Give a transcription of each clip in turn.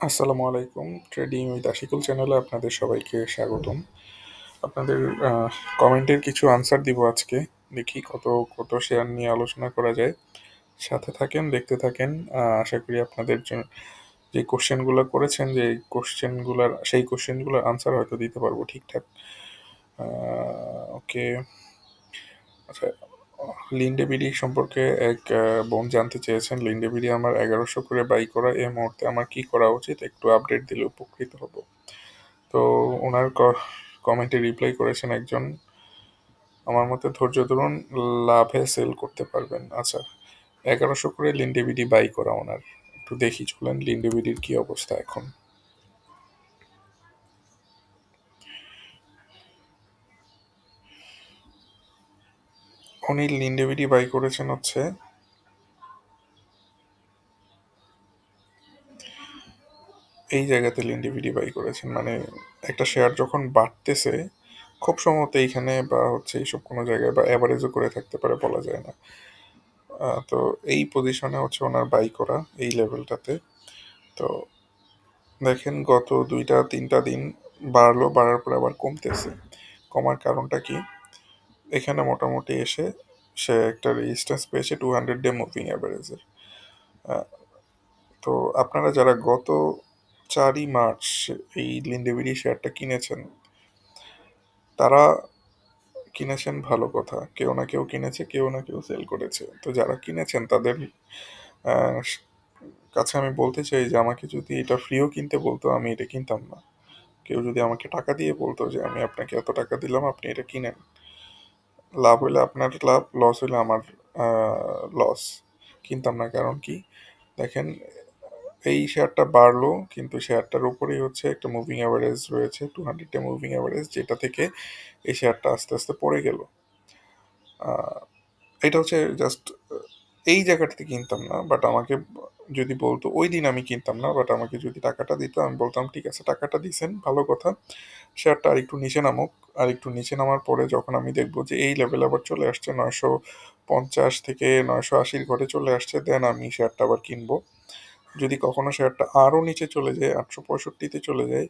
আসসালামু আলাইকুম। Trading with Ashikul চ্যানেলে আপনাদের সবাইকে স্বাগতম। আপনাদের কমেন্টের কিছু আনসার দিব আজকে। দেখি কত কত শেয়ার নিয়ে আলোচনা করা যায়। সাথে থাকেন, দেখতে থাকেন। আশা করি আপনাদের জন্য যে কোশ্চেনগুলো করেছেন, যে সেই কোশ্চেনগুলোর আনসার হয়তো দিতে পারবো ঠিকঠাক। ওকে। আচ্ছা, লিন্ডে বিডি সম্পর্কে এক বোন জানতে চেয়েছেন। লিন্ডে বিডি আমার 1100 করে বাই করা, এই মুহূর্তে আমার কি করা উচিত, একটু আপডেট দিলে উপকৃত হব। তো ওনার কমেন্টে রিপ্লাই করেছেন একজন, আমার মতে ধৈর্য ধরুন, লাভে সেল করতে পারবেন। আচ্ছা, 1100 করে লিন্ডে বিডি বাই করা ওনার, একটু দেখি চলেন লিন্ডে বিডির কি অবস্থা এখন। উনি লিন্ডে বিডি বাই করেছেন হচ্ছে এই জায়গাতে। লিন্ডে বিডি বাই করেছেন মানে একটা শেয়ার যখন বাড়তেছে, খুব সম্ভবত এইখানে বা হচ্ছে এইসব কোনো জায়গায়, বা অ্যাভারেজও করে থাকতে পারে, বলা যায় না। তো এই পজিশনে হচ্ছে ওনার বাই করা, এই লেভেলটাতে। তো দেখেন গত 2-3 দিন বাড়লো, বাড়ার পরে আবার কমতেছে। কমার কারণটা কি? এখানে মোটামুটি এসে সে একটা রেজিস্ট্যান্স পেয়েছে 200 ডে মুভিং অ্যাভারেজের। তো আপনারা যারা গত 4ই মার্চ এই লিন্ডে বিডি শেয়ারটা কিনেছেন, তারা কিনেছেন ভালো কথা, কেউ না কেউ কিনেছে, কেউ না কেউ সেল করেছে। তো যারা কিনেছেন তাদের আহ, কাছে আমি বলতে চাই যে আমাকে যদি এটা ফ্রিও কিনতে বলতো, আমি এটা কিনতাম না। কেউ যদি আমাকে টাকা দিয়ে বলতো যে আমি আপনাকে এত টাকা দিলাম, আপনি এটা কিনেন, লাভ হইলে আপনার লাভ, লস হইলে আমার লস, কিনতাম না। কারণ কি? দেখেন, এই শেয়ারটা বাড়লো কিন্তু শেয়ারটার উপরেই হচ্ছে একটা মুভিং অ্যাভারেজ রয়েছে, 200 ডে মুভিং অ্যাভারেজ, যেটা থেকে এই শেয়ারটা আস্তে আস্তে পড়ে গেল। এটা হচ্ছে জাস্ট এই জায়গাটাতে কিনতাম না, বাট আমাকে যদি বলতো, ওই দিন আমি কিনতাম না, বাট আমাকে যদি টাকাটা দিত, আমি বলতাম ঠিক আছে, টাকাটা দিছেন ভালো কথা, শেয়ারটা আরেকটু নিচে নামুক। আরেকটু নিচে নামার পরে যখন আমি দেখবো যে এই লেভেল আবার চলে আসছে, 950 থেকে 980-র ঘরে চলে আসছে, দেন আমি শেয়ারটা আবার কিনবো। যদি কখনো শেয়ারটা আরও নিচে চলে যায়, 865-তে চলে যায়,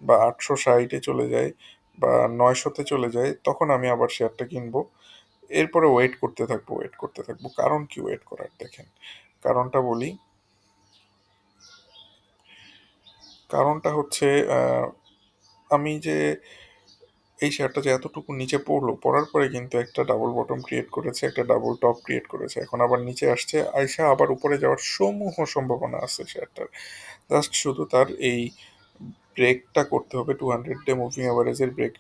বা 860-এ চলে যায়, বা 900-তে চলে যায়, তখন আমি আবার শেয়ারটা কিনবো। এরপরে ওয়েট করতে থাকবো, ওয়েট করতে থাকবো। কারণ কি ওয়েট করার? দেখেন, কারণটা বলি। কারণটা হচ্ছে আমি যে এই শেয়ারটা যে এতটুকু নিচে পড়লো, পড়ার পরে কিন্তু একটা ডাবল বটম ক্রিয়েট করেছে, একটা ডাবল টপ ক্রিয়েট করেছে, এখন আবার নিচে আসছে, আইসা আবার উপরে যাওয়ার সমূহ সম্ভাবনা আছে শেয়ারটার। জাস্ট শুধু তার এই ব্রেকটা করতে হবে, 200 ডে মুভিং অ্যাভারেজের ব্রেক,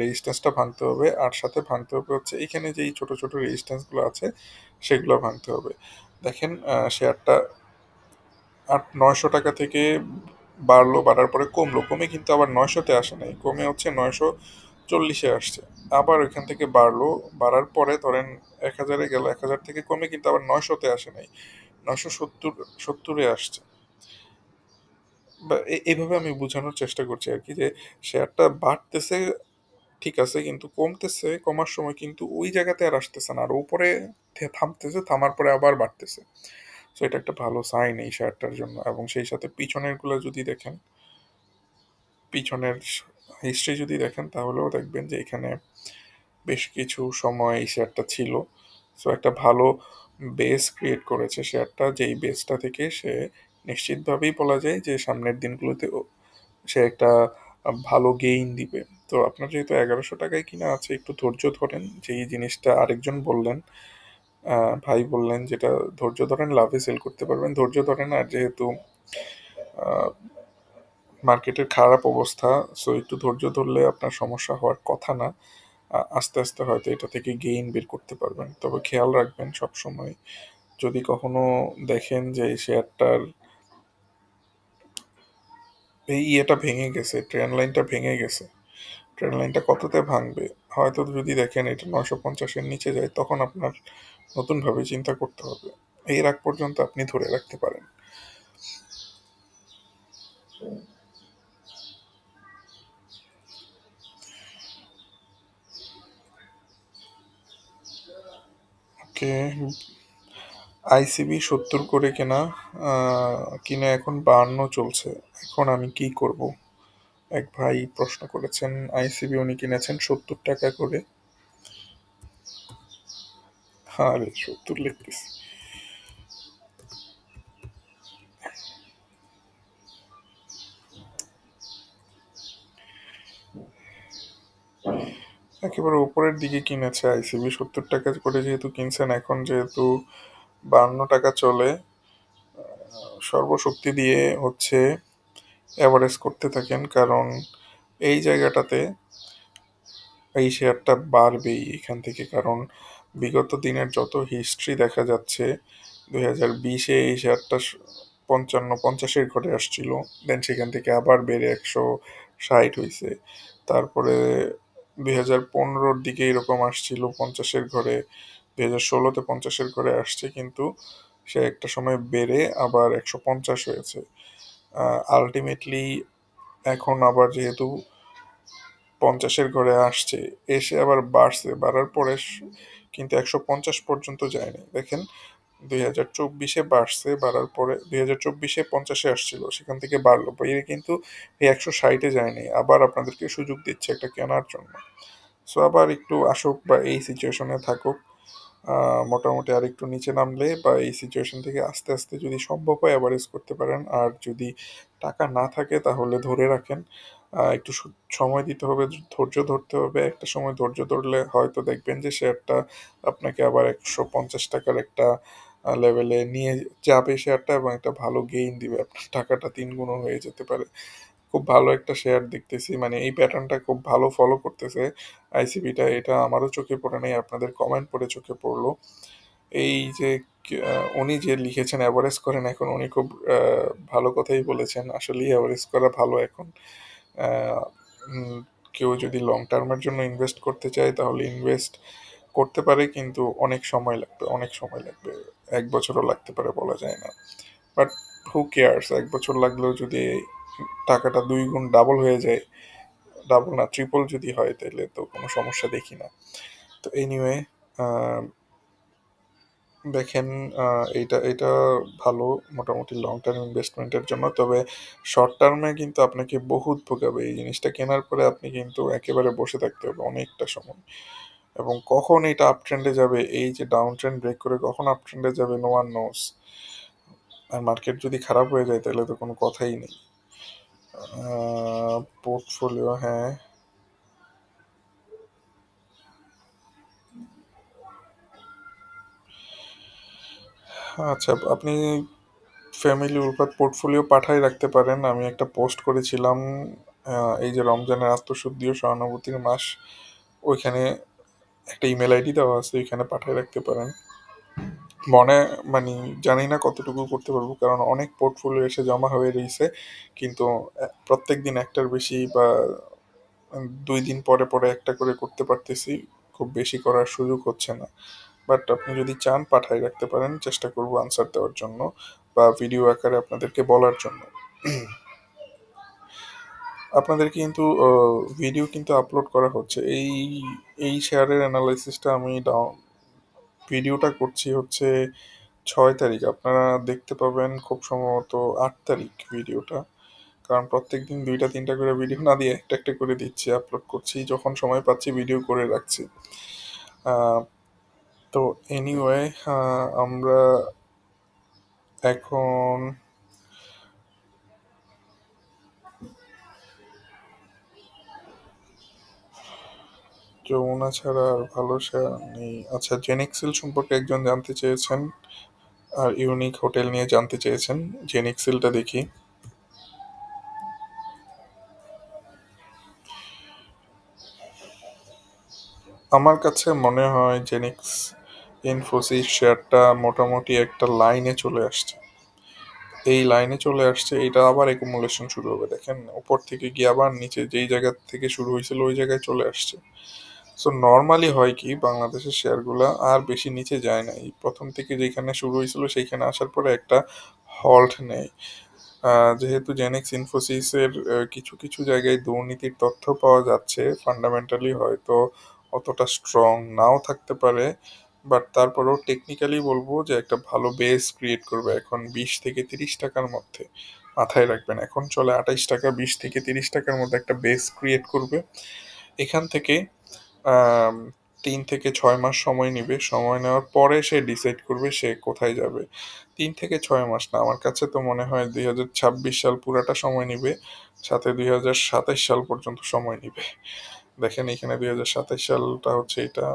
রেজিস্ট্যান্সটা ভাঙতে হবে, আর সাথে ভাঙতে হবে হচ্ছে এখানে যেই ছোট ছোট রেজিস্ট্যান্সগুলো আছে সেগুলো ভাঙতে হবে। দেখেন, শেয়ারটা 900 টাকা থেকে বাড়লো, বাড়ার পরে কমলো, কমে কিন্তু আবার 900-তে আসে নাই, কমে হচ্ছে 940-এ আসছে। আবার ওইখান থেকে বাড়লো, বাড়ার পরে ধরেন 1000-এ গেল, 1000 থেকে কমে কিন্তু আবার 900-তে আসে নাই, 970-এ আসছে। বা এইভাবে আমি বোঝানোর চেষ্টা করছি আর কি, যে শেয়ারটা বাড়তেছে ঠিক আছে, কিন্তু কমতেছে, কমার সময় কিন্তু ওই জায়গাতে আর আসতেছে না, আর উপরে থামতেছে, থামার পরে আবার বাড়তেছে। সো এটা একটা ভালো সাইন এই শেয়ারটার জন্য। এবং সেই সাথে পিছনের গুলো যদি দেখেন, পিছনের হিস্ট্রি যদি দেখেন, তাহলেও দেখবেন যে এখানে বেশ কিছু সময় এই শেয়ারটা ছিল। সো একটা ভালো বেস ক্রিয়েট করেছে শেয়ারটা, যেই বেসটা থেকে সে নিশ্চিতভাবেই বলা যায় যে সামনের দিনগুলোতে সে একটা ভালো গেইন দিবে। তো আপনার যেহেতু 1100 টাকায় কিনা আছে, একটু ধৈর্য ধরেন। যেই জিনিসটা আরেকজন বললেন, ভাই বললেন, যেটা ধৈর্য ধরেন লাভে সেল করতে পারবেন, ধৈর্য ধরেন। আর যেহেতু মার্কেটের খারাপ অবস্থা, সো একটু ধৈর্য ধরলে আপনার সমস্যা হওয়ার কথা না। আস্তে আস্তে হয়তো এটা থেকে গেইন বের করতে পারবেন। তবে খেয়াল রাখবেন সব সময়, যদি কখনো দেখেন যে এই শেয়ারটার এই ইয়েটা ভেঙে গেছে, ট্রেন্ড লাইনটা ভেঙে গেছে, ট্রেন্ড লাইনটা কততে ভাঙবে, হয়তো যদি দেখেন এটা 950-এর নিচে যায়, তখন আপনার নতুনভাবে চিন্তা করতে হবে। এর আগ পর্যন্ত আপনি ধরে রাখতে পারেন। ওকে, আইসিবি 70 করে কেনা, কিনে এখন 52 চলছে। এখন আমি কি করব? এক ভাই প্রশ্ন করেছেন, আইসিবি উনি কিনেছেন 70 টাকা করে। আরে 70 লিখতেছি। একেবারে উপরের দিকে কিনেছে আইসিবি 70 টাকা করে, যেহেতু কিনছেন, এখন যেহেতু 52 টাকা চলে, সর্বশক্তি দিয়ে হচ্ছে অ্যাভারেজ করতে থাকেন, কারণ এই জায়গাটাতে এই শেয়ারটা বাড়বেই এখান থেকে। কারণ বিগত দিনের যত হিস্ট্রি দেখা যাচ্ছে, 2020-এ এই শেয়ারটা 55-50-এর ঘরে আসছিল, দেন সেখান থেকে আবার বেড়ে 160 হয়েছে। তারপরে 2015-র দিকে এরকম আসছিল 50-এর ঘরে, 2016-তে 50-এর ঘরে আসছে, কিন্তু সে একটা সময় বেড়ে আবার 150 হয়েছে। আলটিমেটলি এখন আবার যেহেতু 50-এর ঘরে আসছে, এসে আবার বাড়ছে, বাড়ার পরে কিন্তু 150 পর্যন্ত যায়নি। দেখেন, 2024-এ বাড়ছে, বাড়ার পরে 2024-এ 50-এ আসছিল, সেখান থেকে বাড়লো, বেড়ে কিন্তু এই 160-এ যায়নি, আবার আপনাদেরকে সুযোগ দিচ্ছে একটা কেনার জন্য। সো আবার একটু আসুক বা এই সিচুয়েশনে থাকুক, মোটামুটি আর একটু নিচে নামলে বা এই সিচুয়েশন থেকে আস্তে আস্তে যদি সম্ভব হয় অ্যাভারেজ করতে পারেন। আর যদি টাকা না থাকে তাহলে ধরে রাখেন, একটু সময় দিতে হবে, ধৈর্য ধরতে হবে। একটা সময় ধৈর্য ধরলে হয়তো দেখবেন যে শেয়ারটা আপনাকে আবার 150 টাকার একটা লেভেলে নিয়ে যাবে শেয়ারটা, এবং একটা ভালো গেইন দিবে, আপনার টাকাটা 3 গুণ হয়ে যেতে পারে। খুব ভালো একটা শেয়ার দেখতেছি, মানে এই প্যাটার্নটা খুব ভালো ফলো করতেছে আইসিবিটা, এটা আমারও চোখে পড়ে নাই, আপনাদের কমেন্ট পড়ে চোখে পড়লো। এই যে উনি যে লিখেছেন অ্যাভারেজ করেন, এখন উনি খুব ভালো কথাই বলেছেন, আসলেই অ্যাভারেজ করা ভালো এখন। আহ, উম, কেউ যদি লং টার্মের জন্য ইনভেস্ট করতে চায় তাহলে ইনভেস্ট করতে পারে, কিন্তু অনেক সময় লাগবে, অনেক সময় লাগবে, 1 বছরও লাগতে পারে, বলা যায় না। বাট হু কেয়ার্স, 1 বছর লাগলেও যদি টাকাটা 2 গুণ ডাবল হয়ে যায়, ডাবল না ট্রিপল যদি হয়, তাহলে তো কোনো সমস্যা দেখি না। তো এনিওয়ে, দেখেন, এইটা এটা ভালো মোটামুটি লং টার্ম ইনভেস্টমেন্টের জন্য। তবে শর্ট টার্মে কিন্তু আপনাকে বহুত ভোগাবে, এই জিনিসটা কেনার পরে আপনি কিন্তু একেবারে বসে থাকতে হবে অনেকটা সময়, এবং কখন এটা আপ ট্রেন্ডে যাবে, এই যে ডাউন ট্রেন্ড ব্রেক করে কখন আপ ট্রেন্ডে যাবে, নো ওয়ান নোস। আর মার্কেট যদি খারাপ হয়ে যায় তাহলে তো কোনো কথাই নেই। পোর্টফোলিও, হ্যাঁ। আচ্ছা, আপনি ফ্যামিলি উলফাত পোর্টফোলিও পাঠায় রাখতে পারেন। আমি একটা পোস্ট করেছিলাম, এই যে রমজানের আত্মশুদ্ধি ও সহানুভূতির মাস, ওইখানে একটা ইমেল আইডি দেওয়া আছে, ওইখানে পাঠায় রাখতে পারেন। মনে মানে জানি না কতটুকু করতে পারবো, কারণ অনেক পোর্টফোলিও এসে জমা হয়ে রয়েছে, কিন্তু প্রত্যেক দিন একটার বেশি বা 2 দিন পরে পরে একটা করে করতে পারতেছি, খুব বেশি করার সুযোগ হচ্ছে না। বাট আপনি যদি চান পাঠাই রাখতে পারেন, চেষ্টা করব আনসার দেওয়ার জন্য বা ভিডিও আকারে আপনাদেরকে বলার জন্য। আপনাদের কিন্তু ভিডিও কিন্তু আপলোড করা হচ্ছে, এই এই শেয়ারের অ্যানালাইসিসটা আমি ভিডিওটা করছি হচ্ছে 6 তারিখ, আপনারা দেখতে পাবেন খুব সম্ভবত 8 তারিখ ভিডিওটা। কারণ প্রত্যেক দিন 2টা 3টা করে ভিডিও না দিয়ে একটা একটা করে দিচ্ছি, আপলোড করছি, যখন সময় পাচ্ছি ভিডিও করে রাখছি। আহ, তো এনিওয়ে, আমরা এখন যমুনা ছাড়া আর ভালো শেয়ার নেই। আচ্ছা, জেনিক্সিল সম্পর্কে একজন জানতে চেয়েছেন, আর ইউনিক হোটেল নিয়ে জানতে চেয়েছেন। জেনিক্সিলটা দেখি। আমার কাছে মনে হয় জেনিক্স ইনফোসিস শেয়ারটা মোটামুটি একটা লাইনে চলে আসছে, এই লাইনে চলে আসছে, এটা আবার একুমুলেশন শুরু হবে। দেখেন, উপর থেকে গিয়ে আবার নিচে যেই জায়গা থেকে শুরু হয়েছিল ওই জায়গায় চলে আসছে। সো নর্মালি হয় কি, বাংলাদেশের শেয়ারগুলো আর বেশি নিচে যায় না, এই প্রথম থেকে যেখানে শুরু হয়েছিল সেইখানে আসার পরে একটা হল্ট নেয়। যেহেতু জেনেক্স ইনফোসিসের কিছু কিছু জায়গায় দুর্নীতির তথ্য পাওয়া যাচ্ছে, ফান্ডামেন্টালি হয়তো অতটা স্ট্রং নাও থাকতে পারে, বাট তারপরেও টেকনিক্যালি বলবো যে একটা ভালো বেস ক্রিয়েট করবে এখন 20 থেকে 30 টাকার মধ্যে। মাথায় রাখবেন, এখন চলে 28 টাকা, 20 থেকে 30 টাকার মধ্যে একটা বেস ক্রিয়েট করবে। এখান থেকে আম, 3 থেকে 6 মাস সময় নিবে, সময় নেওয়ার পরে সে ডিসাইড করবে সে কোথায় যাবে। 3 থেকে 6 মাস না, আমার কাছে তো মনে হয় 2026 সাল পুরাটা সময় নিবে, সাথে 2027 সাল পর্যন্ত সময় নিবে। দেখেন এখানে 2027 সালটা হচ্ছে এটা,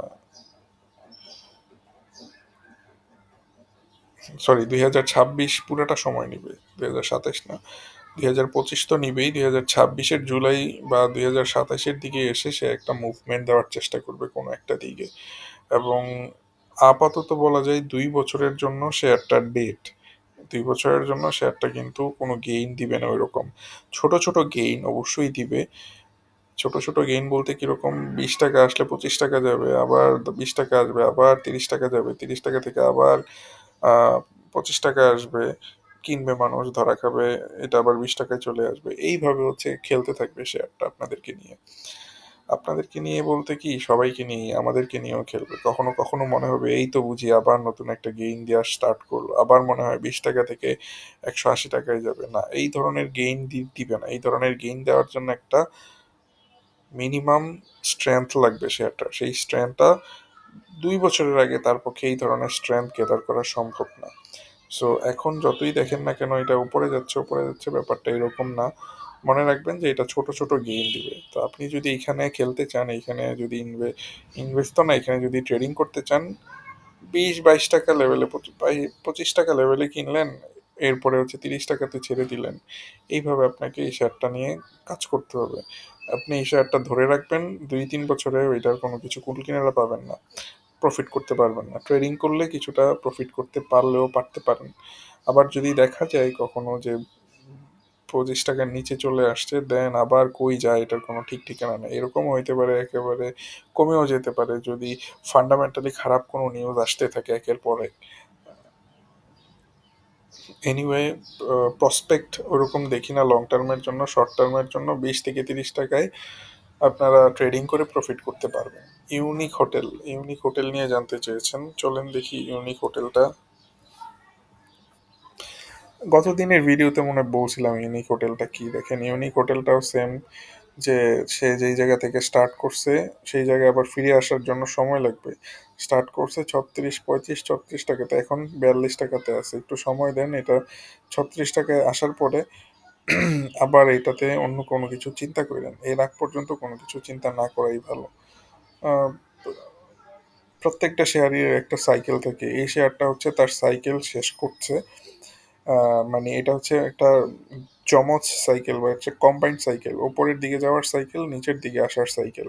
সরি 2026 পুরাটা সময় নিবে, 2027 না। 2025 তো নিবেই, 2026-এর জুলাই বা 2027-এর দিকে এসে সে একটা মুভমেন্ট দেওয়ার চেষ্টা করবে কোনো একটা দিকে। এবং আপাতত বলা যায় 2 বছরের জন্য শেয়ারটার ডেট, 2 বছরের জন্য শেয়ারটা কিন্তু কোনো গেইন দিবে না ওইরকম। ছোট ছোট গেইন অবশ্যই দিবে। ছোট ছোট গেইন বলতে কিরকম, 20 টাকা আসলে 25 টাকা যাবে, আবার 20 টাকা আসবে, আবার 30 টাকা যাবে, 30 টাকা থেকে আবার 25 টাকা আসবে, কিনবে মানুষ, ধরা খাবে, এটা আবার 20 টাকায় চলে আসবে। এইভাবে হচ্ছে খেলতে থাকবে শেয়ারটা আপনাদেরকে নিয়ে। আপনাদেরকে নিয়ে বলতে কি, সবাইকে নিয়ে, আমাদেরকে নিয়েও খেলবে। কখনো কখনো মনে হবে এই তো বুঝি আবার নতুন একটা গেইন দেওয়া স্টার্ট করলো, আবার মনে হয় 20 টাকা থেকে 180 টাকায় যাবে। না, এই ধরনের গেইন দিবে না। এই ধরনের গেইন দেওয়ার জন্য একটা মিনিমাম স্ট্রেংথ লাগবে শেয়ারটা, সেই স্ট্রেংথটা 2 বছরের আগে তার পক্ষে এই ধরনের স্ট্রেংথ গেদার করা সম্ভব না। সো এখন যতই দেখেন না কেন এটা উপরে যাচ্ছে উপরে যাচ্ছে, ব্যাপারটা এরকম না। মনে রাখবেন যে এটা ছোট ছোট গেইন দিবে। তো আপনি যদি এখানে খেলতে চান, এখানে যদি ইনভেস্ট তো না, এখানে যদি ট্রেডিং করতে চান, 20-22 টাকা লেভেলে, 25 টাকা লেভেলে কিনলেন, এরপরে হচ্ছে 30 টাকাতে ছেড়ে দিলেন। এইভাবে আপনাকে এই শেয়ারটা নিয়ে কাজ করতে হবে। আপনি এই শেয়ারটা ধরে রাখবেন, 2-3 বছরে ওইটার কোনো কিছু কুল কিনারা পাবেন না, প্রফিট করতে পারবেন না। ট্রেডিং করলে কিছুটা প্রফিট করতে পারলেও পারতে পারেন। আবার যদি দেখা যায় কখনো যে 25 টাকার নিচে চলে আসছে, দেন আবার কই যায় এটার কোনো ঠিক ঠিকানা নেই, এরকমও হইতে পারে, একেবারে কমেও যেতে পারে যদি ফান্ডামেন্টালি খারাপ কোনো নিউজ আসতে থাকে একের পর এক। এনিওয়ে, প্রসপেক্ট ওরকম দেখি না লং টার্মের জন্য। শর্ট টার্মের জন্য 20 থেকে 30 টাকায় আপনারা ট্রেডিং করে প্রফিট করতে পারবেন। ইউনিক হোটেল নিয়ে জানতে চেয়েছেন, চলেন দেখি ইউনিক হোটেলটা। গত দিনের ভিডিওতে মনে হয় বলছিলাম ইউনিক হোটেলটা কি। দেখেন ইউনিক হোটেলটাও সেম, যে সে যেই জায়গা থেকে স্টার্ট করছে সেই জায়গায় আবার ফিরে আসার জন্য সময় লাগবে। স্টার্ট করছে 36, 35, 36 টাকাতে, এখন 42 টাকাতে আছে। একটু সময় দেন, এটা 36 টাকায় আসার পরে আবার এটাতে অন্য কোনো কিছু চিন্তা করেন, এর আগ পর্যন্ত কোনো কিছু চিন্তা না করাই ভালো। আহ, প্রত্যেকটা শেয়ারের একটা সাইকেল থাকে, এই শেয়ারটা হচ্ছে তার সাইকেল শেষ করছে। মানে এটা হচ্ছে একটা যমজ সাইকেল বা হচ্ছে কম্বাইন্ড সাইকেল, ওপরের দিকে যাওয়ার সাইকেল, নিচের দিকে আসার সাইকেল।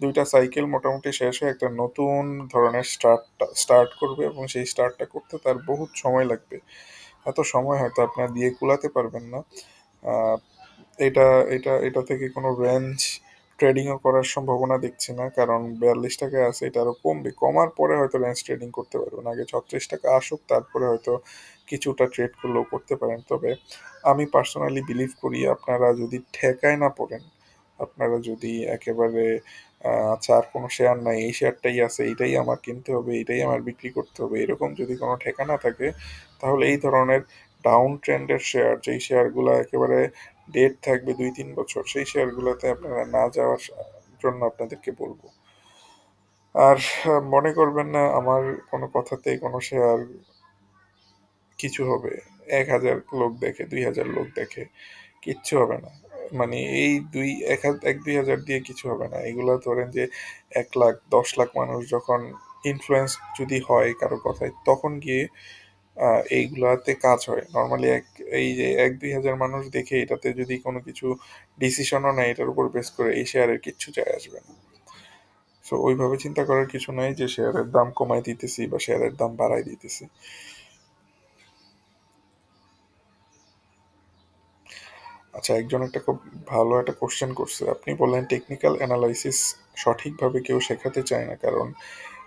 দুইটা সাইকেল মোটামুটি শেষ হয়ে একটা নতুন ধরনের স্টার্ট করবে, এবং সেই স্টার্টটা করতে তার বহুত সময় লাগবে। এত সময় হয়তো আপনার দিয়ে কুলাতে পারবেন না। আহ, এটা এটা এটা থেকে কোনো রেঞ্জ ট্রেডিংও করার সম্ভাবনা দেখছি না, কারণ 42 টাকায় আছে, এটা আরো কমবে, কমার পরে হয়তো রেঞ্জ ট্রেডিং করতে পারবেন। আগে 36 টাকা আসুক, তারপরে হয়তো কিছুটা ট্রেড করলেও করতে পারেন। তবে আমি পার্সোনালি বিলিভ করি আপনারা যদি ঠেকায় না পড়েন, আপনারা যদি একেবারে আচ্ছা আর কোনো শেয়ার নাই, এই শেয়ারটাই আছে, এইটাই আমার কিনতে হবে, এইটাই আমার বিক্রি করতে হবে, এরকম যদি কোনো ঠেকানা থাকে, তাহলে এই ধরনের ডাউন ট্রেন্ডের শেয়ার, যেই শেয়ারগুলো একেবারে ডেট থাকবে 2-3 বছর, সেই শেয়ারগুলোতে আপনারা না যাওয়ার জন্য আপনাদেরকে বলবো। আর মনে করবেন না আমার কোনো কথাতেই কোনো শেয়ার কিছু হবে। 1,000 লোক দেখে, 2,000 লোক দেখে, কিচ্ছু হবে না। মানে এই 1-2 হাজার দিয়ে কিছু হবে না। এগুলো ধরেন যে 1 লাখ 10 লাখ মানুষ যখন ইনফ্লুয়েন্স যদি হয় কারো কথায়, তখন গিয়ে এইগুলাতে কাজ হয়। নর্মালি এই যে 1-2 হাজার মানুষ দেখে এটাতে যদি কোনো কিছু ডিসিশনও নেয় এটার উপর বেস করে, এই শেয়ারের কিচ্ছু যায় আসবে না। সো ওইভাবে চিন্তা করার কিছু নাই যে শেয়ারের দাম কমাই দিতেছি বা শেয়ারের দাম বাড়াই দিতেছি। আচ্ছা, একজন একটা খুব ভালো একটা কোশ্চেন করছে। আপনি বললেন টেকনিক্যাল অ্যানালাইসিস সঠিকভাবে কেউ শেখাতে চায় না, কারণ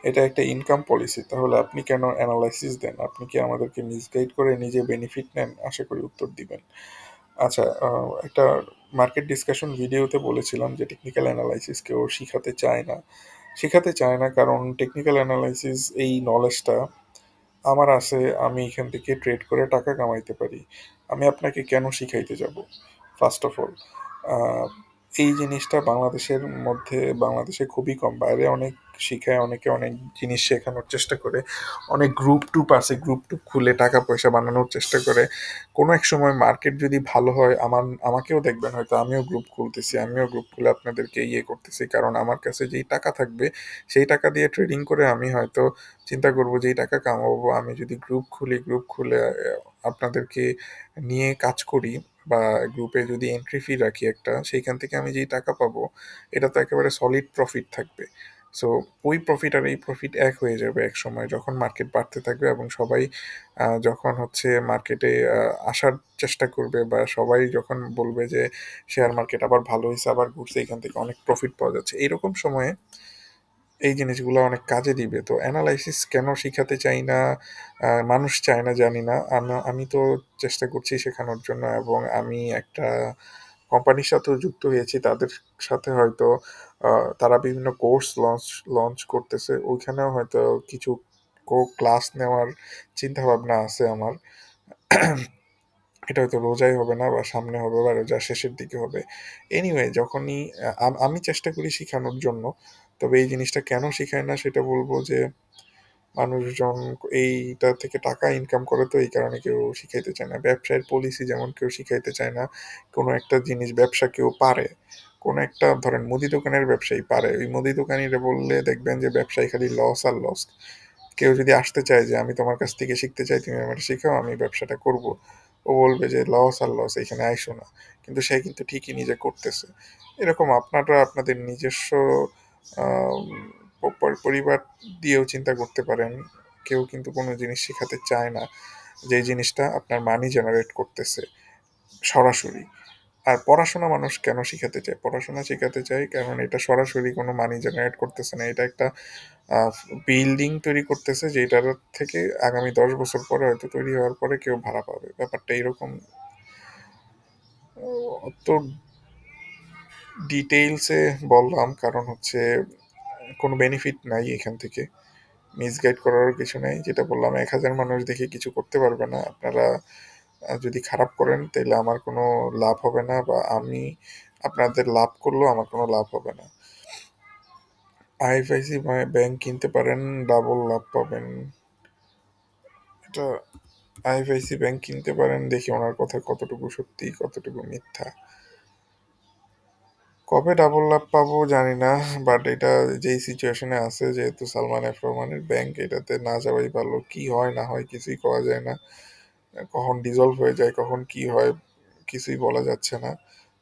এটা একটা ইনকাম পলিসি। তাহলে আপনি কেন অ্যানালাইসিস দেন? আপনি কি আমাদেরকে মিসগাইড করে নিজে বেনিফিট নেন? আশা করি উত্তর দিবেন। আচ্ছা, একটা মার্কেট ডিসকাশন ভিডিওতে বলেছিলাম যে টেকনিক্যাল অ্যানালাইসিস কেউ শিখাতে চায় না। শেখাতে চায় না, কারণ টেকনিক্যাল অ্যানালাইসিস এই নলেজটা আমার আছে, আমি এখান থেকে ট্রেড করে টাকা কামাইতে পারি। আমি আপনাকে কেন শিখাইতে যাব? ফার্স্ট অফ অল, এই জিনিসটা বাংলাদেশের মধ্যে, বাংলাদেশে খুবই কম। বাইরে অনেক শিখায়, অনেকে অনেক জিনিস শেখানোর চেষ্টা করে, অনেক গ্রুপ টুপ আছে, গ্রুপ টুপ খুলে টাকা পয়সা বানানোর চেষ্টা করে। কোনো এক সময় মার্কেট যদি ভালো হয়, আমাকেও দেখবেন, হয়তো আমিও গ্রুপ খুলতেছি, আমিও গ্রুপ খুলে আপনাদেরকে ইয়ে করতেছি, কারণ আমার কাছে যেই টাকা থাকবে সেই টাকা দিয়ে ট্রেডিং করে আমি হয়তো চিন্তা করবো যে এই টাকা কামাবো। আমি যদি গ্রুপ খুলি, গ্রুপ খুলে আপনাদেরকে নিয়ে কাজ করি, বা গ্রুপে যদি এন্ট্রি ফি রাখি একটা, সেইখান থেকে আমি যেই টাকা পাবো, এটা তো একেবারে সলিড প্রফিট থাকবে। সো ওই প্রফিট আর এই প্রফিট এক হয়ে যাবে এক সময়, যখন মার্কেট বাড়তে থাকবে এবং সবাই যখন হচ্ছে মার্কেটে আসার চেষ্টা করবে, বা সবাই যখন বলবে যে শেয়ার মার্কেট আবার ভালো হয়েছে, আবার ঘুরছে, এখান থেকে অনেক প্রফিট পাওয়া যাচ্ছে, এইরকম সময়ে এই জিনিসগুলো অনেক কাজে দিবে। তো অ্যানালাইসিস কেন শিখাতে চাই না, মানুষ চায় না জানি না, আমি তো চেষ্টা করছি শেখানোর জন্য। এবং আমি একটা কোম্পানির সাথেও যুক্ত হয়েছি, তাদের সাথে হয়তো তারা বিভিন্ন কোর্স লঞ্চ লঞ্চ করতেছে, ওইখানেও হয়তো কিছু ক্লাস নেওয়ার চিন্তা ভাবনা আছে আমার। এটা হয়তো রোজাই হবে না, বা সামনে হবে, বা রোজার শেষের দিকে হবে। এনিওয়ে, যখনই আমি চেষ্টা করি শেখানোর জন্য। তবে এই জিনিসটা কেন শিখায় না সেটা বলবো যে, মানুষজন এইটা থেকে টাকা ইনকাম করে, তো এই কারণে কেউ শিখাইতে চায় না। ব্যবসায়ের পলিসি যেমন কেউ শিখাইতে চায় না। কোনো একটা জিনিস ব্যবসা কেউ পারে, কোনো একটা ধরেন মুদি দোকানের ব্যবসায়ী পারে, ওই মুদি দোকানিরা বললে দেখবেন যে ব্যবসায়ী খালি লস আর লস। কেউ যদি আসতে চায় যে আমি তোমার কাছ থেকে শিখতে চাই, তুমি আমার শেখাও, আমি ব্যবসাটা করব, ও বলবে যে লস আর লস, এখানে আইসো না। কিন্তু সে কিন্তু ঠিকই নিজে করতেছে। এরকম আপনারা আপনাদের নিজস্ব আম, পরিবার দিয়েও চিন্তা করতে পারেন। কেউ কিন্তু কোনো জিনিস শেখাতে চায় না যে জিনিসটা আপনার মানি জেনারেট করতেছে সরাসরি। আর পড়াশোনা মানুষ কেন শিখাতে চায়? পড়াশোনা শেখাতে চায় কারণ এটা সরাসরি কোনো মানি জেনারেট করতেছে না, এটা একটা বিল্ডিং তৈরি করতেছে, যেটার থেকে আগামী 10 বছর পরে হয়তো তৈরি হওয়ার পরে কেউ ভাড়া পাবে। ব্যাপারটা এরকম। অত ডিটেইলসে বললাম কারণ হচ্ছে কোনো বেনিফিট নাই এখান থেকে, মিসগাইড করারও কিছু নাই। যেটা বললাম, 1,000 মানুষ দেখে কিছু করতে পারবে না। আপনারা যদি খারাপ করেন তাহলে আমার কোনো লাভ হবে না, বা আমি আপনাদের লাভ করলেও আমার কোনো লাভ হবে না। আইএফআইসি ব্যাংক কিনতে পারেন, ডাবল লাভ পাবেন। এটা আইএফআইসি ব্যাংক কিনতে পারেন, দেখি ওনার কথা কতটুকু সত্যি কতটুকু মিথ্যা। কবে ডাবল লাভ পাবো জানি না, বাট এটা যেই সিচুয়েশনে আছে, যেহেতু সালমান এফ রহমানের ব্যাংক, এটাতে না যাওয়াই ভালো। কি হয় না হয় কিছুই করা যায় না, কখন ডিজলভ হয়ে যায়, কখন কি হয় কিছুই বলা যাচ্ছে না।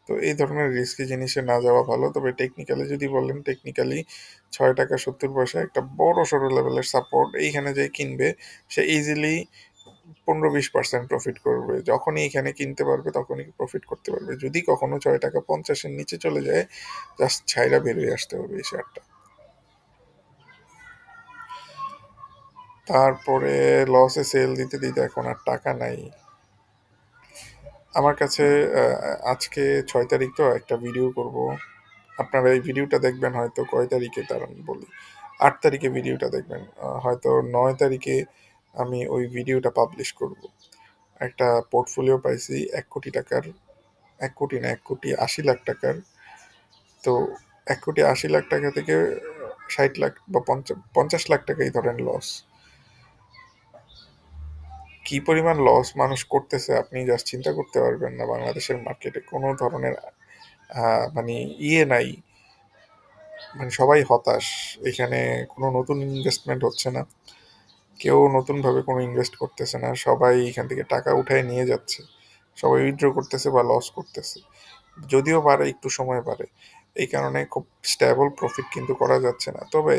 তো এই ধরনের রিস্কি জিনিসে না যাওয়া ভালো। তবে টেকনিক্যালি যদি বলেন, টেকনিক্যালি 6 টাকা 70 পয়সা একটা বড় সড়ো লেভেলের সাপোর্ট, এইখানে যে কিনবে সে ইজিলি 15-20% প্রফিট করবে। যখনই এখানে কিনতে পারবে তখনই প্রফিট করতে পারবে। যদি কখনো 6 টাকা 50-এর নিচে চলে যায়, জাস্ট ছাইরা বেরিয়ে আসতে হবে এই শেয়ারটা। তারপরে লসে সেল দিতে দিতে এখন আর টাকা নাই আমার কাছে। আজকে 6 তারিখ, তো একটা ভিডিও করব। আপনারা এই ভিডিওটা দেখবেন হয়তো কয় তারিখে, দাঁড়ান বলি। 8 তারিখে ভিডিওটা দেখবেন, হয়তো 9 তারিখে আমি ওই ভিডিওটা পাবলিশ করব। একটা পোর্টফোলিও পাইছি 1 কোটি টাকার, 1 কোটি না, 1,80,00,000 টাকার। তো 1,80,00,000 টাকা থেকে 60 লাখ বা 50 লাখ টাকাই ধরেন লস। কি পরিমাণ লস মানুষ করতেছে আপনি জাস্ট চিন্তা করতে পারবেন না। বাংলাদেশের মার্কেটে কোনো ধরনের মানে ইয়ে নাই, মানে সবাই হতাশ। এখানে কোনো নতুন ইনভেস্টমেন্ট হচ্ছে না, কেউ নতুনভাবে কোনো ইনভেস্ট করতেছে না, সবাই এখান থেকে টাকা উঠায় নিয়ে যাচ্ছে, সবাই উইথড্র করতেছে বা লস করতেছে। যদিও বাড়ে, একটু সময় বাড়ে, এই কারণে খুব স্ট্যাবল প্রফিট কিন্তু করা যাচ্ছে না। তবে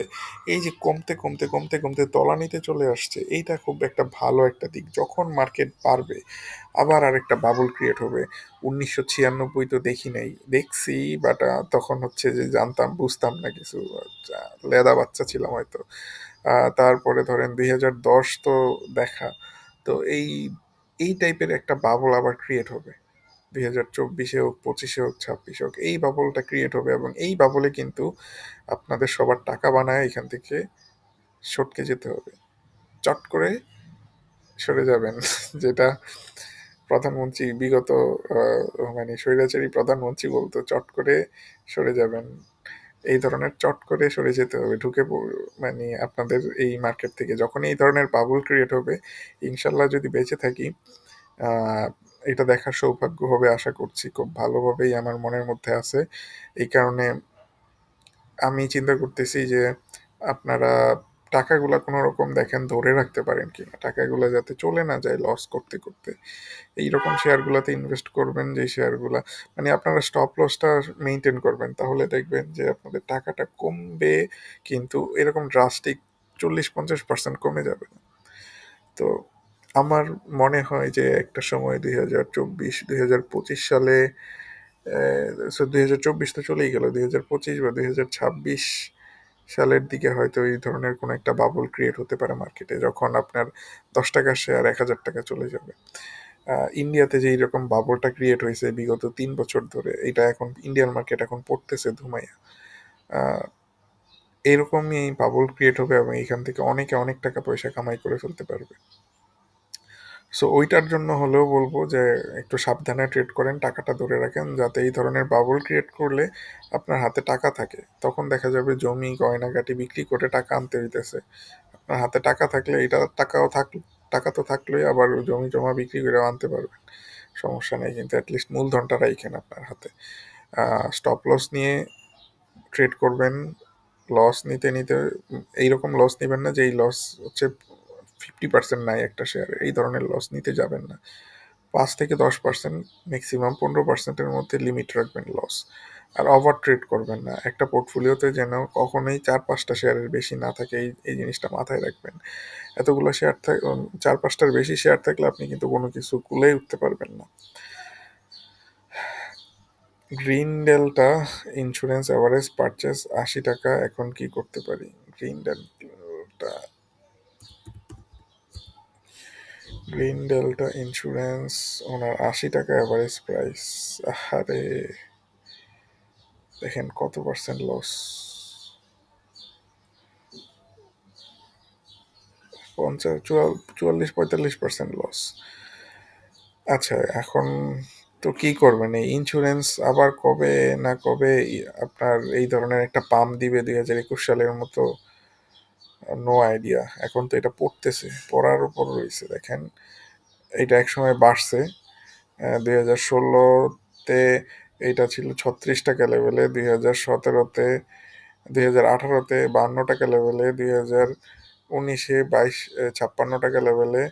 এই যে কমতে কমতে কমতে কমতে তলানিতে চলে আসছে, এইটা খুব একটা ভালো একটা দিক। যখন মার্কেট বাড়বে আবার আরেকটা বাবল ক্রিয়েট হবে। 1996 তো দেখি নাই, দেখছি বাট তখন হচ্ছে যে জানতাম বুঝতাম না কিছু, লেদা বাচ্চা ছিলাম হয়তো। তারপরে ধরেন 2010 তো দেখা। তো এই এই টাইপের একটা বাবল আবার ক্রিয়েট হবে। 2024 হোক, 25 হোক, 26 হোক, এই বাবলটা ক্রিয়েট হবে এবং এই বাবলে কিন্তু আপনাদের সবার টাকা বানায় এখান থেকে সটকে যেতে হবে, চট করে সরে যাবেন। যেটা প্রধানমন্ত্রী বিগত মানে স্বৈরাচারী প্রধানমন্ত্রী বলতো, চট করে সরে যাবেন। এই ধরনের চট করে সরে যেতে হবে, মানে আপনাদের এই মার্কেট থেকে যখন এই ধরনের বাবল ক্রিয়েট হবে, ইনশাল্লাহ যদি বেঁচে থাকি, আহ, এটা দেখার সৌভাগ্য হবে আশা করছি। খুব ভালোভাবেই আমার মনের মধ্যে আছে। এই কারণে আমি চিন্তা করতেছি যে আপনারা টাকাগুলা কোনো রকম দেখেন ধরে রাখতে পারেন কিনা, টাকাগুলা যাতে চলে না যায় লস করতে করতে। এইরকম শেয়ারগুলোতে ইনভেস্ট করবেন যে শেয়ারগুলা, মানে আপনারা স্টপ লসটা মেনটেন করবেন, তাহলে দেখবেন যে আপনাদের টাকাটা কমবে, কিন্তু এরকম ড্রাস্টিক 40-50% কমে যাবে না। তো আমার মনে হয় যে একটা সময় 2024-2025 সালে, 2024 তো চলেই গেল, 2025 বা 2026 সালের দিকে হয়তো এই ধরনের কোনো একটা বাবল ক্রিয়েট হতে পারে মার্কেটে, যখন আপনার 10 টাকার শেয়ার 1,000 টাকা চলে যাবে। ইন্ডিয়াতে যে এইরকম বাবলটা ক্রিয়েট হয়েছে বিগত 3 বছর ধরে, এটা এখন ইন্ডিয়ান মার্কেট এখন পড়তেছে ধুমাইয়া। আহ, এরকমই এই বাবল ক্রিয়েট হবে এবং এখান থেকে অনেকে অনেক টাকা পয়সা কামাই করে ফেলতে পারবে। সো ওইটার জন্য হলেও বলবো যে একটু সাবধানে ট্রেড করেন, টাকাটা ধরে রাখেন, যাতে এই ধরনের বাবল ক্রিয়েট করলে আপনার হাতে টাকা থাকে। তখন দেখা যাবে জমি গয়নাগাটি বিক্রি করে টাকা আনতে হইতেছে। আপনার হাতে টাকা থাকলে এটা টাকা তো থাকলেই আবার জমি জমা বিক্রি করে আনতে পারবেন, সমস্যা নেই, কিন্তু অ্যাটলিস্ট মূলধনটা রাখেন আপনার হাতে। স্টপ লস নিয়ে ট্রেড করবেন, লস নিতে নিতে এইরকম লস নেবেন না যে এই লস হচ্ছে 50% নাই একটা শেয়ারে, এই ধরনের লস নিতে যাবেন না। 5 থেকে 10%, ম্যাক্সিমাম 15%-এর মধ্যে লিমিট রাখবেন লস। আর ওভার ট্রেড করবেন না, একটা পোর্টফোলিওতে যেন কখনোই 4-5টা শেয়ারের বেশি না থাকে, এই এই জিনিসটা মাথায় রাখবেন। এতগুলো শেয়ার 4-5টার বেশি শেয়ার থাকলে আপনি কিন্তু কোনো কিছু কুলেই উঠতে পারবেন না। গ্রিন ডেল্টা ইন্স্যুরেন্স এভারেজ পারচেস 80 টাকা, এখন কি করতে পারি? গ্রিন ডেল্টা গ্রিন ডেল্টা ইন্স্যুরেন্স, ওনার 80 টাকা অ্যাভারেজ প্রাইস। আরে দেখেন কত পার্সেন্ট লস, 44-45% লস। আচ্ছা, এখন তো কি করবেন? এই ইন্স্যুরেন্স আবার কবে না কবে আপনার এই ধরনের একটা পাম্প দিবে 2021 সালের মতো, নো আইডিয়া। এখন তো এটা পড়তেছে, পড়ার উপর রয়েছে। দেখেন এটা একসময় বাড়ছে, 2016-তে এইটা ছিল 36 টাকা লেভেলে, 2017-তে, 2018-তে 52 টাকা লেভেলে, 2019-এ 56 টাকা লেভেলে,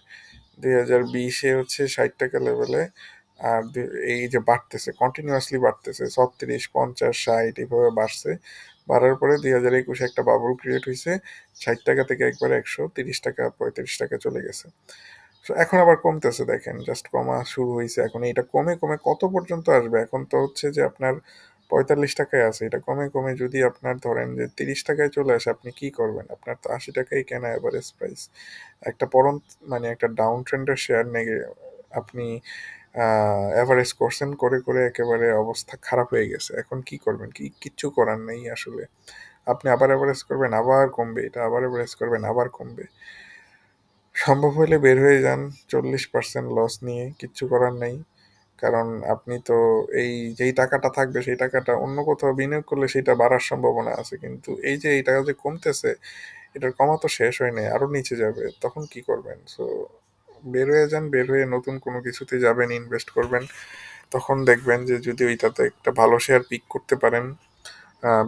2020-এ হচ্ছে 60 টাকা লেভেলে। আর এই যে বাড়তেছে, কন্টিনিউয়াসলি বাড়তেছে, 36, 50, 60 এইভাবে বাড়ছে। বাড়ার পরে 2021-এ একটা বাবল ক্রিয়েট হয়েছে, 60 টাকা থেকে একবারে 130 টাকা 35 টাকা চলে গেছে। তো এখন আবার কমতেছে, দেখেন জাস্ট কমা শুরু হয়েছে। এখন এটা কমে কমে কত পর্যন্ত আসবে? এখন তো হচ্ছে যে আপনার 45 টাকায় আছে, এটা কমে কমে যদি আপনার ধরেন যে 30 টাকায় চলে আসে, আপনি কি করবেন? আপনার তো 80 টাকাই কেনা এভারেজ প্রাইস। একটা মানে একটা ডাউন ট্রেন্ডের শেয়ার নিয়ে আপনি এভারেজ করছেন, করে করে একেবারে অবস্থা খারাপ হয়ে গেছে। এখন কি করবেন? কিচ্ছু করার নেই আসলে। আপনি আবার এভারেজ করবেন, আবার কমবে, এটা আবার এভারেজ করবেন, আবার কমবে। সম্ভব হলে বের হয়ে যান 40% লস নিয়ে, কিচ্ছু করার নেই। কারণ আপনি তো এই যেই টাকাটা থাকবে সেই টাকাটা অন্য কোথাও বিনিয়োগ করলে সেটা বাড়ার সম্ভাবনা আছে, কিন্তু এই যে এই টাকা যে কমতেছে, এটার কমা তো শেষ হয় নাই, আরো নিচে যাবে, তখন কি করবেন? সো বের হয়ে যান, বের হয়ে নতুন কোনো কিছুতে যাবেন, ইনভেস্ট করবেন। তখন দেখবেন যে যদি ওইটাতে একটা ভালো শেয়ার পিক করতে পারেন।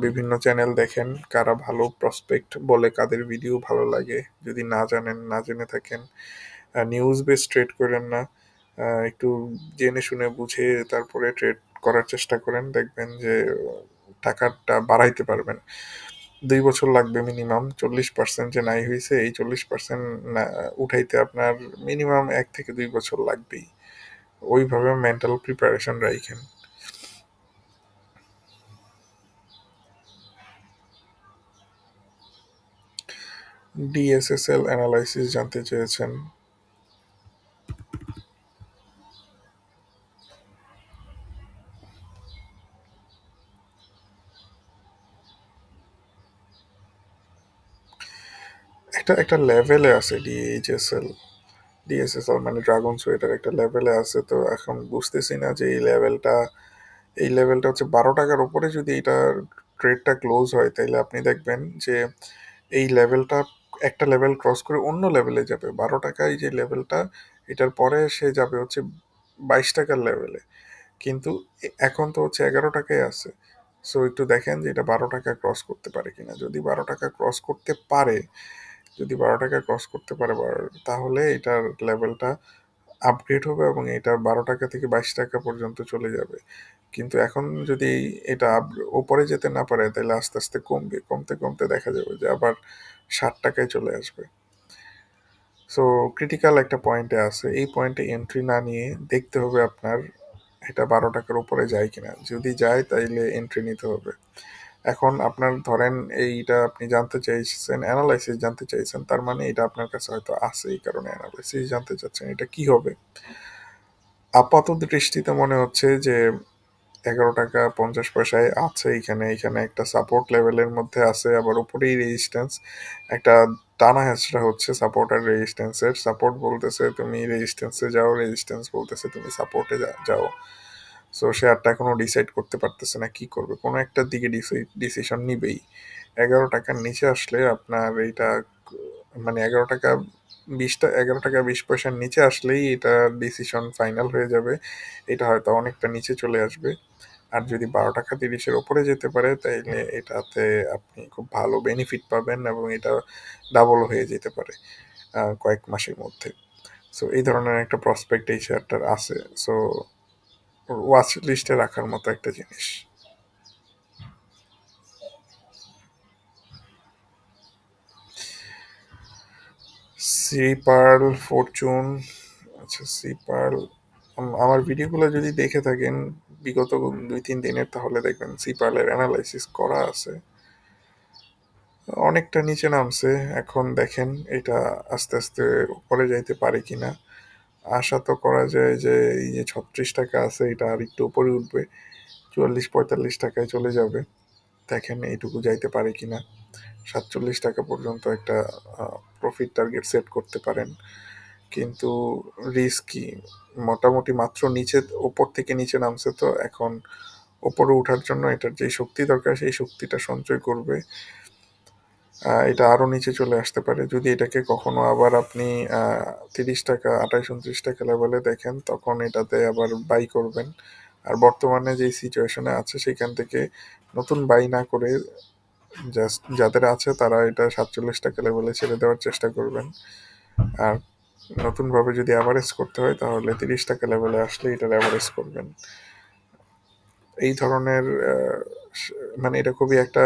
বিভিন্ন চ্যানেল দেখেন, কারা ভালো প্রসপেক্ট বলে, কাদের ভিডিও ভালো লাগে, যদি না জানেন, না জেনে থাকেন, নিউজ বেস ট্রেড করেন না, একটু জেনে শুনে বুঝে তারপরে ট্রেড করার চেষ্টা করেন, দেখবেন যে টাকাটা বাড়াইতে পারবেন। 2 বছর লাগবে মিনিমাম, 40% যে নাই হয়েছে, এই 40% উঠাইতে আপনার মিনিমাম 1 থেকে 2 বছর লাগবেই। ওইভাবে মেন্টাল প্রিপারেশন রাখেন। ডিএসএসএল অ্যানালাইসিস জানতে চেয়েছেন। একটা একটা লেভেলে আছে ডিএসএসএল মানে ড্রাগন সোয়েটার একটা লেভেলে আছে। তো এখন বুঝতেছি না যে এই লেভেলটা হচ্ছে 12 টাকার উপরে যদি এটা ট্রেডটা ক্লোজ হয়, তাইলে আপনি দেখবেন যে এই লেভেলটা একটা লেভেল ক্রস করে অন্য লেভেলে যাবে। 12 টাকায় যে লেভেলটা, এটার পরে সে যাবে হচ্ছে 22 টাকার লেভেলে। কিন্তু এখন তো হচ্ছে 11 টাকায় আছে। সো একটু দেখেন যে এটা 12 টাকা ক্রস করতে পারে কিনা। যদি 12 টাকা ক্রস করতে পারে তাহলে এটার লেভেলটা আপগ্রেড হবে এবং এটা 12 টাকা থেকে 22 টাকা পর্যন্ত চলে যাবে। কিন্তু এখন যদি এটা উপরে যেতে না পারে, তাহলে আস্তে আস্তে কমবে, কমতে কমতে দেখা যাবে যে আবার 60 টাকায় চলে আসবে। সো ক্রিটিক্যাল একটা পয়েন্টে আছে, এই পয়েন্টে এন্ট্রি না নিয়ে দেখতে হবে আপনার এটা 12 টাকার উপরে যায় কিনা। যদি যায় তাইলে এন্ট্রি নিতে হবে। এখন আপনার ধরেন এইটা আপনি জানতে চাইছেন, অ্যানালাইসিস জানতে চাইছেন, তার মানে এটা আপনার কাছে হয়তো আছে, এই কারণে অ্যানালাইসিস জানতে চাচ্ছেন এটা কি হবে। আপাত দৃষ্টিতে মনে হচ্ছে যে 11 টাকা 50 পয়সায় আছে। এখানে এখানে একটা সাপোর্ট লেভেলের মধ্যে আছে, আবার উপরেই রেজিস্ট্যান্স। একটা টানা হেঁচড়া হচ্ছে সাপোর্ট আর রেজিস্ট্যান্সের। সাপোর্ট বলতেছে তুমি রেজিস্ট্যান্সে যাও, রেজিস্ট্যান্স বলতেছে তুমি সাপোর্টে যাও। সো শেয়ারটা এখনো ডিসাইড করতে পারতেছে না কি করবে, কোনো একটার দিকে ডিসিশন নিবেই। 11 টাকার নিচে আসলে আপনার এইটা মানে 11 টাকা 20 পয়সার নিচে আসলেই এটা ডিসিশন ফাইনাল হয়ে যাবে। এটা হয়তো অনেকটা নিচে চলে আসবে। আর যদি 12 টাকা 30-এর ওপরে যেতে পারে, তাইলে এটাতে আপনি খুব ভালো বেনিফিট পাবেন এবং এটা ডাবল হয়ে যেতে পারে কয়েক মাসের মধ্যে। সো এই ধরনের একটা প্রসপেক্ট এই শেয়ারটার আছে। সো ওয়াচ লিস্টে রাখার মতো একটা জিনিস। Sea pearl, fortune. আচ্ছা, সি পার্ল, আমার ভিডিওগুলো যদি দেখে থাকেন বিগত 2-3 দিনের, তাহলে দেখবেন সি পার্লের অ্যানালাইসিস করা আছে। অনেকটা নিচে নামছে। এখন দেখেন এটা আস্তে আস্তে উপরে যাইতে পারে কিনা। আশা তো করা যায় যে এই যে 36 টাকা আছে এটা আর একটু উপরে উঠবে, 44-45 টাকায় চলে যাবে। দেখেন এইটুকু যাইতে পারে কিনা। 47 টাকা পর্যন্ত একটা প্রফিট টার্গেট সেট করতে পারেন। কিন্তু রিস্কি, মোটামুটি মাত্র নিচে, ওপর থেকে নিচে নামছে, তো এখন ওপরে ওঠার জন্য এটার যে শক্তি দরকার সেই শক্তিটা সঞ্চয় করবে। এটা আরও নিচে চলে আসতে পারে। যদি এটাকে কখনো আবার আপনি 30 টাকা 28-29 টাকা লেভেলে দেখেন, তখন এটাতে আবার বাই করবেন। আর বর্তমানে যে সিচুয়েশনে আছে সেখান থেকে নতুন বাই না করে জাস্ট যাদের আছে তারা এটা 47 টাকা লেভেলে ছেড়ে দেওয়ার চেষ্টা করবেন। আর নতুনভাবে যদি অ্যাভারেজ করতে হয়, তাহলে 30 টাকা লেভেলে আসলে এটার অ্যাভারেজ করবেন। এই ধরনের মানে এটা খুবই একটা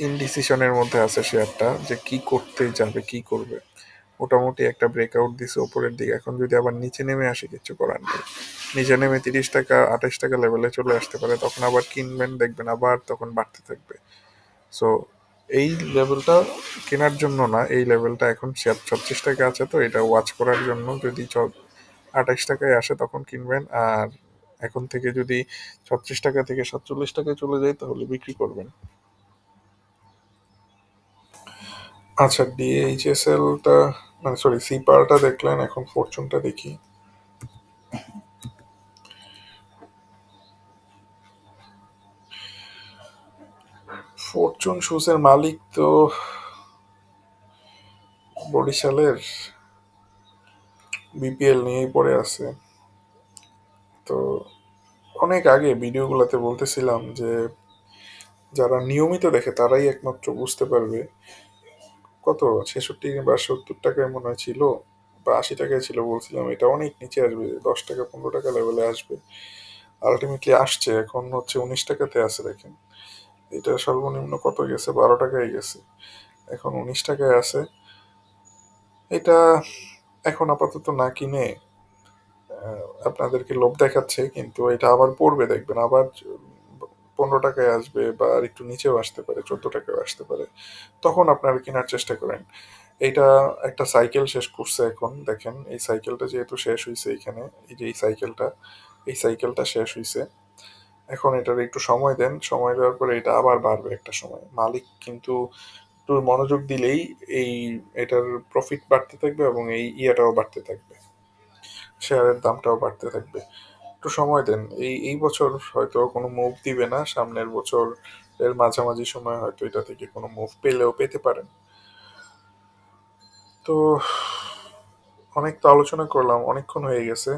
ইনডিসিশনের মধ্যে আছে শেয়ারটা, যে কি করতে যাবে কি করবে। মোটামুটি একটা ব্রেকআউট দিছে উপরের দিকে, এখন যদি আবার নিচে নেমে আসে কিছু করার নেই। নিচে নেমে 30 টাকা 28 টাকা লেভেলে চলে আসতে পারে, তখন আবার কিনবেন, দেখবেন আবার তখন বাড়তে থাকবে। সো এই লেভেলটা কেনার জন্য না, এই লেভেলটা এখন 36 টাকা আছে, তো এটা ওয়াচ করার জন্য। যদি 28 টাকায় আসে তখন কিনবেন, আর এখন থেকে যদি 36 টাকা থেকে 47 টাকায় চলে যায় তাহলে বিক্রি করবেন। আচ্ছা, ডিএইচএসএলটা মানে সরি সিপারটা দেখলেন, এখন ফরচুনটা দেখি। ফরচুন শুজের মালিক তো বরিশালের, বিপিএল নিয়েই পড়ে আছে। তো অনেক আগে ভিডিওগুলোতে বলতেছিলাম যে যারা নিয়মিত দেখে তারাই একমাত্র বুঝতে পারবে। কত 66 বা 70 টাকায় মনে হয় ছিল, বা 80 টাকায় ছিল, বলছিলাম এটা অনেক নিচে আসবে, 10 টাকা 15 টাকা লেভেলে আসবে। আলটিমেটলি আসছে, এখন হচ্ছে 19 টাকাতে আছে দেখেন। এটা সর্বনিম্ন কত গেছে, 12 টাকায় গেছে, এখন 19 টাকায় আছে। এটা এখন আপাতত না কিনে আপনাদেরকে লোভ দেখাচ্ছে, কিন্তু এটা আবার পড়বে দেখবেন, আবার 15 টাকায় আসবে, বা আর একটু নিচেও আসতে পারে, 14 টাকায় আসতে পারে। তখন আপনারা কেনার চেষ্টা করেন। এটা একটা সাইকেল শেষ করছে, এখন দেখেন এই সাইকেলটা যেহেতু শেষ হয়েছে এখানে, এই যে এই সাইকেলটা শেষ হয়েছে। এখন এটার একটু সময় দেন, সময় দেওয়ার পরে এটা আবার বাড়বে একটা সময়। মালিক কিন্তু একটু মনোযোগ দিলেই এই এটার প্রফিট বাড়তে থাকবে এবং এই ইয়াটাও বাড়তে থাকবে, শেয়ারের দামটাও বাড়তে থাকবে। একটু সময় দেন, এই বছর হয়তো কোনো মুভ দিবে না, সামনের বছর এর মাঝামাঝি সময় হয়তো এটা থেকে কোনো মুভ পেলেও পেতে পারেন। তো অনেক তো আলোচনা করলাম, অনেকক্ষণ হয়ে গেছে।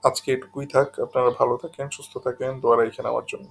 আজকে এটুকুই থাক। আপনারা ভালো থাকেন, সুস্থ থাকেন, দোয়া রাখেন আমার জন্য।